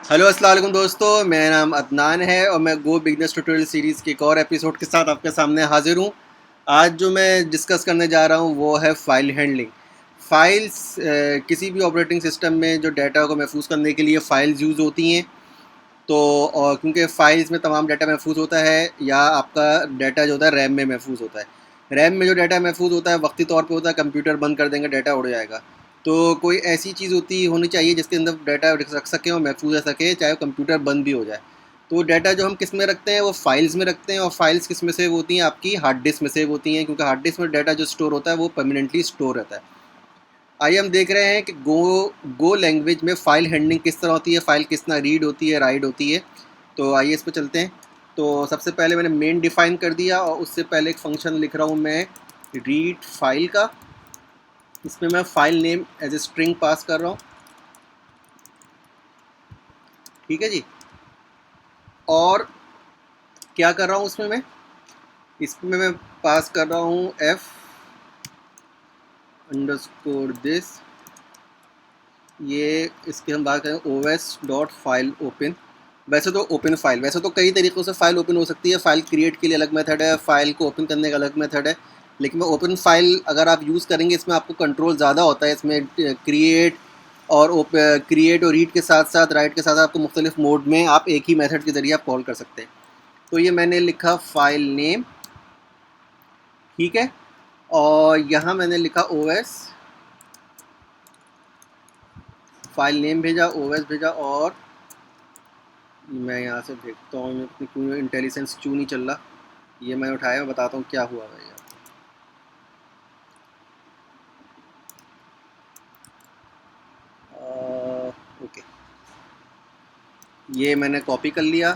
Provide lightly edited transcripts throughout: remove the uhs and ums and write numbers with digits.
Hello अस्सलाम वालेकुम दोस्तों, मेरा नाम अदनान है और मैं गो बिजनेस ट्यूटोरियल सीरीज़ के एक और एपिसोड के साथ आपके सामने हाजिर हूँ। आज जो मैं डिस्कस करने जा रहा हूँ वो है फ़ाइल हैंडलिंग। फ़ाइल्स किसी भी ऑपरेटिंग सिस्टम में जो डाटा को महफूज करने के लिए फ़ाइल्स यूज़ होती हैं। तो और क्योंकि फ़ाइल्स में तमाम डाटा महफूज होता है या आपका डाटा जो होता है रैम में महफूज होता है। रैम में जो डाटा महफूज होता है वक्ती तौर पे होता है, कंप्यूटर बंद कर देंगे डाटा उड़ जाएगा। तो कोई ऐसी चीज़ होनी चाहिए जिसके अंदर डाटा रख सकें और महफूज रह सके, चाहे वो कंप्यूटर बंद भी हो जाए। तो डाटा जो हम किस में रखते हैं वो फाइल्स में रखते हैं, और फाइल्स किस में सेव होती हैं, आपकी हार्ड डिस्क में सेव होती हैं, क्योंकि हार्ड डिस्क में डाटा जो स्टोर होता है वो परमानेंटली स्टोर रहता है। आइए हम देख रहे हैं कि गो लैंग्वेज में फ़ाइल हैंडलिंग किस तरह होती है, फ़ाइल किस तरह रीड होती है, राइट होती है। तो आइए इस पर चलते हैं। तो सबसे पहले मैंने मेन डिफ़ाइन कर दिया, और उससे पहले एक फ़ंक्शन लिख रहा हूँ मैं रीड फाइल का। इसमें मैं file name as a string pass कर रहा हूँ। ठीक है जी। और क्या कर रहा हूँ इसमें मैं पास कर रहा हूँ f_this। ये इसकी हम बात करें os.file_open। वैसे तो कई तरीक़ों से फ़ाइल ओपन हो सकती है। फ़ाइल क्रिएट के लिए अलग मेथड है, फ़ाइल को ओपन करने का अलग मेथड है। लेकिन मैं ओपन फ़ाइल अगर आप यूज़ करेंगे, इसमें आपको कंट्रोल ज़्यादा होता है। इसमें क्रिएट और रीड के साथ साथ, राइट के साथ साथ आपको मुख्तलिफ मोड में आप एक ही मेथड के ज़रिए आप कॉल कर सकते हैं। तो ये मैंने लिखा फ़ाइल नेम, ठीक है। और यहाँ मैंने लिखा ओएस, फ़ाइल नेम भेजा, ओएस भेजा। और मैं यहाँ से देखता हूँ क्यों इंटेलिजेंस क्यों नहीं चल रहा। ये मैं उठाया, मैं बताता हूँ क्या हुआ भैया। ओके, ये मैंने कॉपी कर लिया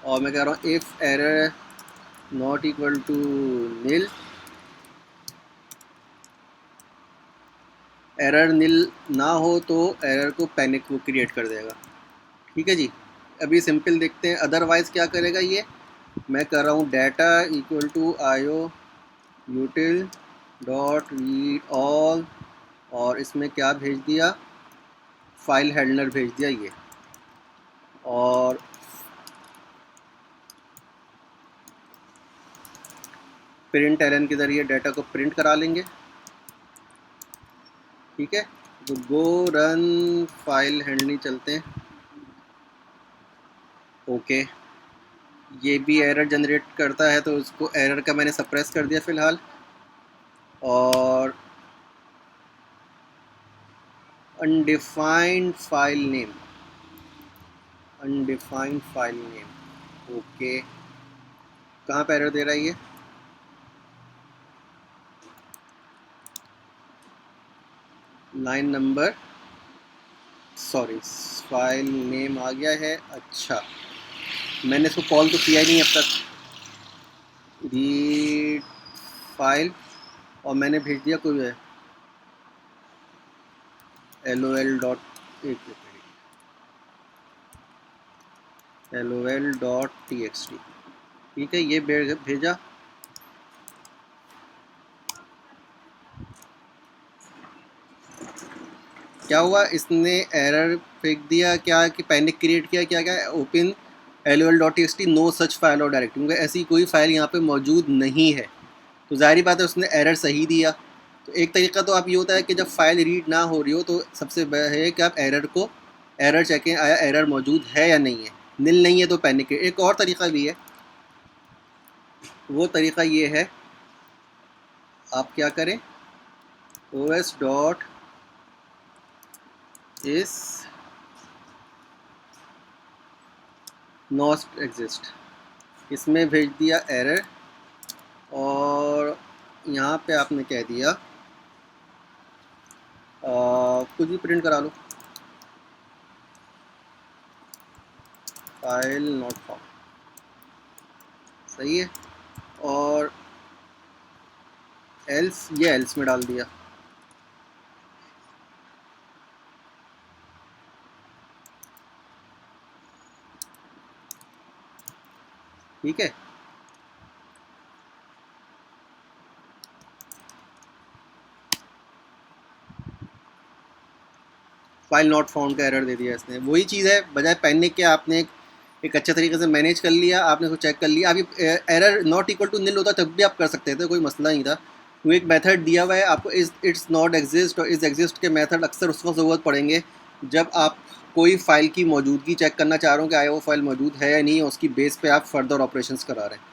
और मैं कह रहा हूँ if error not equal to nil, error nil ना हो तो एरर को पैनिक वो क्रिएट कर देगा। ठीक है जी। अभी सिंपल देखते हैं अदरवाइज़ क्या करेगा ये। मैं कर रहा हूँ डाटा इक्वल टू आयो यूटिल डॉट रीड ऑल, और इसमें क्या भेज दिया, फाइल हैंडलर भेज दिया ये। और प्रिंट एलन के ज़रिए डाटा को प्रिंट करा लेंगे। ठीक है। तो गो रन फाइल हैंडलिंग चलते हैं। ओके, ये भी एरर जनरेट करता है, तो उसको एरर का मैंने सप्रेस कर दिया फ़िलहाल। और अनडिफाइंड फाइल नेम, ओके। कहाँ पर एरर दे रहा है ये, line number, sorry, file name आ गया है। अच्छा, मैंने इसको कॉल तो किया ही नहीं अब तक, रीड फाइल। और मैंने भेज दिया कोई LOL डॉट LOL.txt। ठीक है, ये भेजा। क्या हुआ, इसने एरर फेंक दिया क्या कि पैनिक क्रिएट किया, क्या क्या, open LOL.txt, no such file और डायरेक्ट, क्योंकि ऐसी कोई फाइल यहाँ पे मौजूद नहीं है। तो जाहिर बात है उसने एरर सही दिया। तो एक तरीका तो आप ये होता है कि जब फाइल रीड ना हो रही हो तो सबसे बेहतर है कि आप एरर चेकें, आया एरर मौजूद है या नहीं है। नील नहीं है तो पैनिक। एक और तरीका भी है, वो तरीका ये है, आप क्या करें, os डॉट इस नॉट एग्जिस्ट, इसमें भेज दिया एरर। और यहाँ पे आपने कह दिया कुछ भी प्रिंट करा लो, फाइल नॉट फाउंड, सही है। और एल्स, ये एल्स में डाल दिया। ठीक है। फाइल नॉट फाउंड का एरर दे दिया इसने। वही चीज़ है, बजाय पैनिक के आपने एक अच्छे तरीके से मैनेज कर लिया, आपने उसको चेक कर लिया। अभी एरर नॉट इक्वल टू नील होता तब भी आप कर सकते थे, कोई मसला नहीं था। तो एक मेथड दिया हुआ है आपको, इज इट्स नॉट एग्जिस्ट और इज एग्जिस्ट के मेथड अक्सर उस वक्त ज़रूरत पड़ेंगे जब आप कोई फ़ाइल की मौजूदगी चेक करना चाह रहे हो कि आया वो फ़ाइल मौजूद है या नहीं, उसकी बेस पे आप फर्दर ऑपरेशंस करा रहे हैं।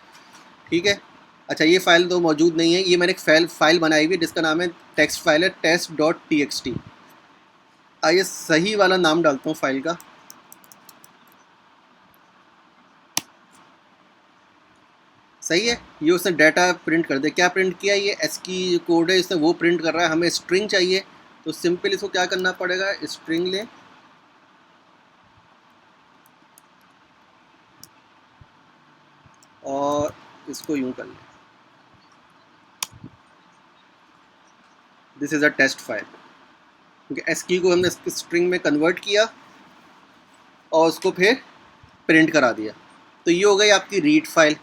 ठीक है, अच्छा ये फ़ाइल तो मौजूद नहीं है, ये मैंने एक फ़ाइल बनाई हुई है जिसका नाम है टेक्स्ट फाइल है, test.txt। आइए सही वाला नाम डालता हूँ फ़ाइल का। सही है, ये उसने डाटा प्रिंट कर दिया। क्या प्रिंट किया? ये एस की कोड है, इसने वो प्रिंट कर रहा है। हमें स्ट्रिंग चाहिए, तो सिंपल इसको क्या करना पड़ेगा, स्ट्रिंग लें और इसको यूं कर लें, this is a test file. क्योंकि एस की को हमने स्ट्रिंग में कन्वर्ट किया और उसको फिर प्रिंट करा दिया। तो ये हो गई आपकी रीड फाइल।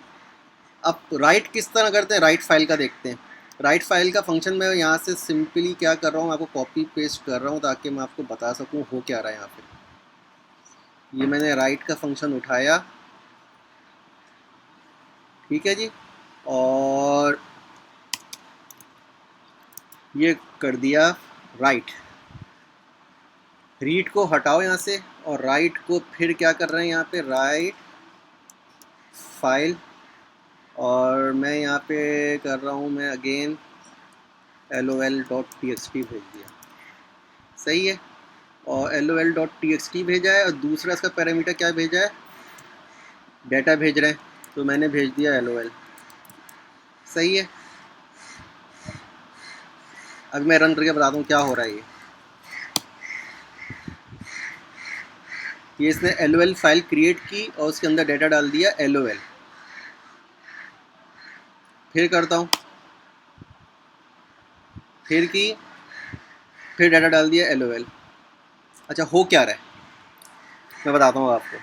अब राइट किस तरह करते हैं, राइट फाइल का देखते हैं। राइट फाइल का फंक्शन मैं यहाँ से सिंपली क्या कर रहा हूँ, आपको कॉपी पेस्ट कर रहा हूँ ताकि मैं आपको बता सकूँ हो क्या रहा है यहाँ पे। ये मैंने राइट का फंक्शन उठाया, ठीक है जी, और ये कर दिया राइट। रीड को हटाओ यहाँ से और राइट को फिर क्या कर रहे हैं यहाँ पे, राइट फाइल, और मैं यहाँ पे कर रहा हूँ मैं अगेन lol.txt भेज दिया। सही है, और lol.txt भेजा है और दूसरा इसका पैरामीटर क्या भेजा है, डाटा भेज रहे हैं, तो मैंने भेज दिया lol। सही है, अब मैं रन करके बता दूँ क्या हो रहा है। ये इसने lol फाइल क्रिएट की और उसके अंदर डाटा डाल दिया lol। फिर करता हूँ, फिर की, फिर डाटा डाल दिया lol। अच्छा हो क्या रहा है मैं बताता हूँ आपको।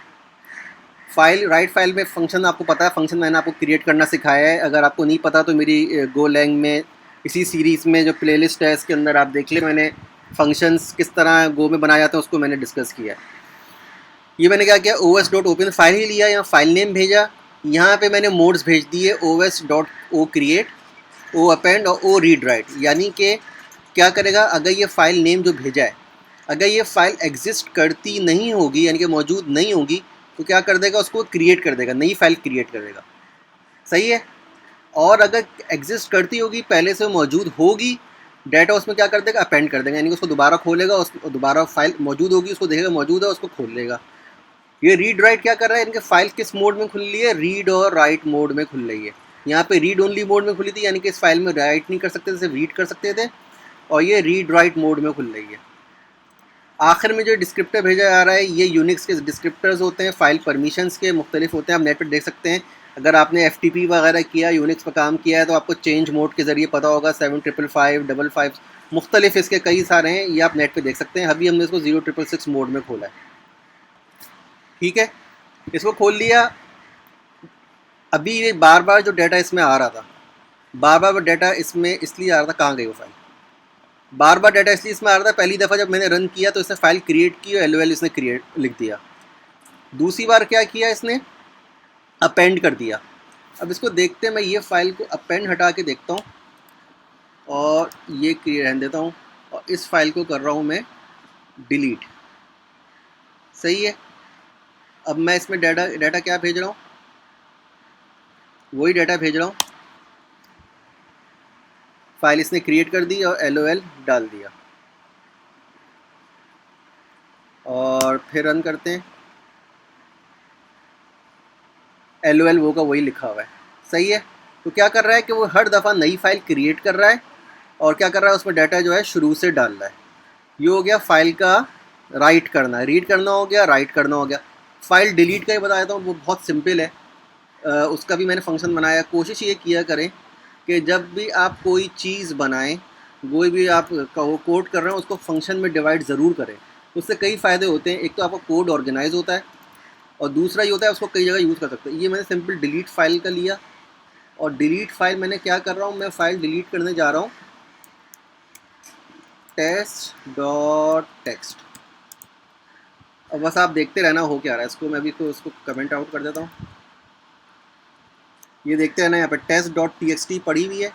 फाइल राइट फाइल में फंक्शन आपको पता है, फंक्शन मैंने आपको क्रिएट करना सिखाया है। अगर आपको नहीं पता तो मेरी गो लैंग में इसी सीरीज़ में जो प्लेलिस्ट है इसके अंदर आप देख ले, मैंने फंक्शंस किस तरह गो में बनाए जाते हैं उसको मैंने डिस्कस किया है। ये मैंने क्या किया, os.open फाइल ही लिया, यहाँ फाइल नेम भेजा, यहाँ पे मैंने मोड्स भेज दिए os.o क्रिएट, o अपेंड और o रीड राइट। यानी कि क्या करेगा, अगर ये फ़ाइल नेम जो भेजा है अगर ये फ़ाइल एग्जिस्ट करती नहीं होगी यानी कि मौजूद नहीं होगी तो क्या कर देगा, उसको क्रिएट कर देगा, नई फाइल क्रिएट कर देगा। सही है, और अगर एग्जिस्ट करती होगी, पहले से मौजूद होगी, डाटा उसमें क्या कर देगा, अपेंड कर देगा, यानी कि उसको दोबारा खोलेगा, उस दोबारा फाइल मौजूद होगी, उसको देखेगा मौजूद है, उसको खोल लेगा। ये रीड राइट क्या कर रहा है, इनके फाइल किस मोड में खुल रही है, रीड और राइट मोड में खुल रही है। यहाँ पे रीड ओनली मोड में खुली थी, यानी कि इस फाइल में राइट नहीं कर सकते थे, सिर्फ रीड कर सकते थे, और ये रीड राइट मोड में खुल रही है। आखिर में जो डिस्क्रिप्टर भेजा जा रहा है ये यूनिक्स के डिस्क्रिप्टर्स होते हैं, फाइल परमिशंस के मुख्तलिफ होते हैं, आप नेट पर देख सकते हैं। अगर आपने FTP वगैरह किया, यूनिक्स पर काम किया है तो आपको चेंज मोड के ज़रिए पता होगा, 75555 मुख्तलिफ इसके कई सारे हैं, ये आप नेट पे देख सकते हैं। अभी हमने इसको 0666 मोड में खोला है, ठीक है, इसको खोल लिया। अभी ये बार बार जो डाटा इसमें आ रहा था, बार बार डाटा इसमें इसलिए आ रहा था, कहाँ गई वो फाइल, बार बार डाटा इसलिए इसमें आ रहा था, पहली दफ़ा जब मैंने रन किया तो इसने फाइल क्रिएट की और lol इसने क्रिएट लिख दिया। दूसरी बार क्या किया इसने, अपेंड कर दिया। अब इसको देखते हैं, मैं ये फ़ाइल को अपेंड हटा के देखता हूँ और ये क्रिएट रहने देता हूँ और इस फाइल को कर रहा हूँ मैं डिलीट। सही है, अब मैं इसमें डाटा क्या भेज रहा हूँ, वही डाटा भेज रहा हूँ, फाइल इसने क्रिएट कर दी और lol डाल दिया, और फिर रन करते हैं, lol वो का वही लिखा हुआ है। सही है, तो क्या कर रहा है कि वो हर दफ़ा नई फाइल क्रिएट कर रहा है और क्या कर रहा है, उसमें डाटा जो है शुरू से डाल रहा है। ये हो गया फाइल का राइट करना, रीड करना हो गया, राइट करना हो गया। फाइल डिलीट का ही बता देता हूँ, वो बहुत सिंपल है, उसका भी मैंने फंक्शन बनाया। कोशिश ये किया करें कि जब भी आप कोई चीज़ बनाएं, कोई भी आप कोड कर रहे हैं उसको फंक्शन में डिवाइड ज़रूर करें। उससे कई फ़ायदे होते हैं, एक तो आपका कोड ऑर्गेनाइज होता है और दूसरा ये होता है उसको कई जगह यूज़ कर सकते हैं। ये मैंने सिंपल डिलीट फाइल का लिया और डिलीट फाइल मैंने क्या कर रहा हूँ, मैं फ़ाइल डिलीट करने जा रहा हूँ test.txt। और बस आप देखते रहना हो क्या रहा है। इसको मैं भी तो इसको कमेंट आउट कर देता हूँ। ये देखते रहना, यहाँ पे test.txt पड़ी हुई है।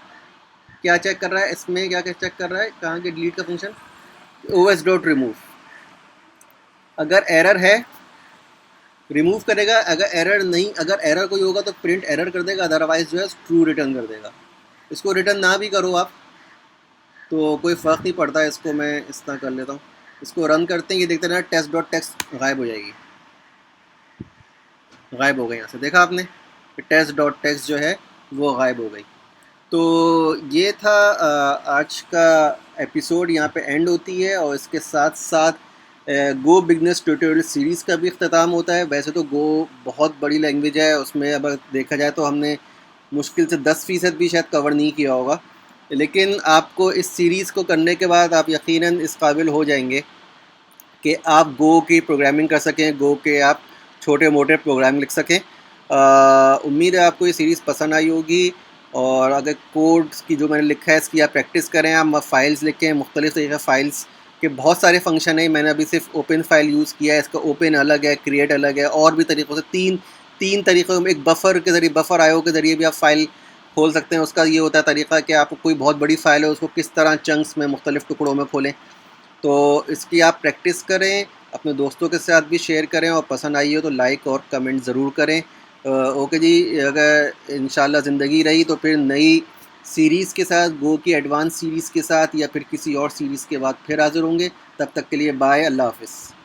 क्या चेक कर रहा है इसमें, क्या क्या चेक कर रहा है, कहाँ के डिलीट का फंक्शन, os.remove। अगर एरर है रिमूव करेगा, अगर एरर नहीं, अगर एरर कोई होगा तो प्रिंट एरर कर देगा, अदरवाइज जो है ट्रू रिटर्न कर देगा। इसको रिटर्न ना भी करो आप तो कोई फ़र्क नहीं पड़ता। इसको मैं इस तरह कर लेता हूँ, इसको रन करते हैं। ये देखते रहना, test.txt गायब हो जाएगी, गायब हो गई। यहाँ से देखा आपने, test.txt जो है वो गायब हो गई। तो ये था आज का एपिसोड, यहाँ पे एंड होती है और इसके साथ साथ गो बिगनर्स ट्यूटोरियल सीरीज़ का भी इख्तिताम होता है। वैसे तो गो बहुत बड़ी लैंग्वेज है, उसमें अगर देखा जाए तो हमने मुश्किल से 10% भी शायद कवर नहीं किया होगा, लेकिन आपको इस सीरीज़ को करने के बाद आप यकीनन इस काबिल हो जाएंगे कि आप गो की प्रोग्रामिंग कर सकें, गो के आप छोटे मोटे प्रोग्राम लिख सकें। उम्मीद है आपको ये सीरीज़ पसंद आई होगी। और अगर कोड की जो मैंने लिखा है इसकी आप प्रैक्टिस करें, आप फ़ाइल्स लिखें, मुख्तलिफ़ तरीके फ़ाइल्स के बहुत सारे फंक्शन है। मैंने अभी सिर्फ ओपन फ़ाइल यूज़ किया है, इसका ओपन अलग है, क्रिएट अलग है, और भी तरीक़ों से तीन तरीक़ों में, एक बफ़र के ज़रिए, बफ़र आयो के ज़रिए भी आप फ़ाइल खोल सकते हैं। उसका ये होता है तरीक़ा कि आपको कोई बहुत बड़ी फ़ाइल है उसको किस तरह चंक्स में, मुख्तलिफ़ टुकड़ों में खोलें। तो इसकी आप प्रैक्टिस करें, अपने दोस्तों के साथ भी शेयर करें, और पसंद आई हो तो लाइक और कमेंट ज़रूर करें। ओके जी, अगर इंशाल्लाह ज़िंदगी रही तो फिर नई सीरीज़ के साथ, गो की एडवांस सीरीज़ के साथ, या फिर किसी और सीरीज़ के बाद फिर हाज़िर होंगे। तब तक के लिए बाय, अल्लाह हाफ़िज़।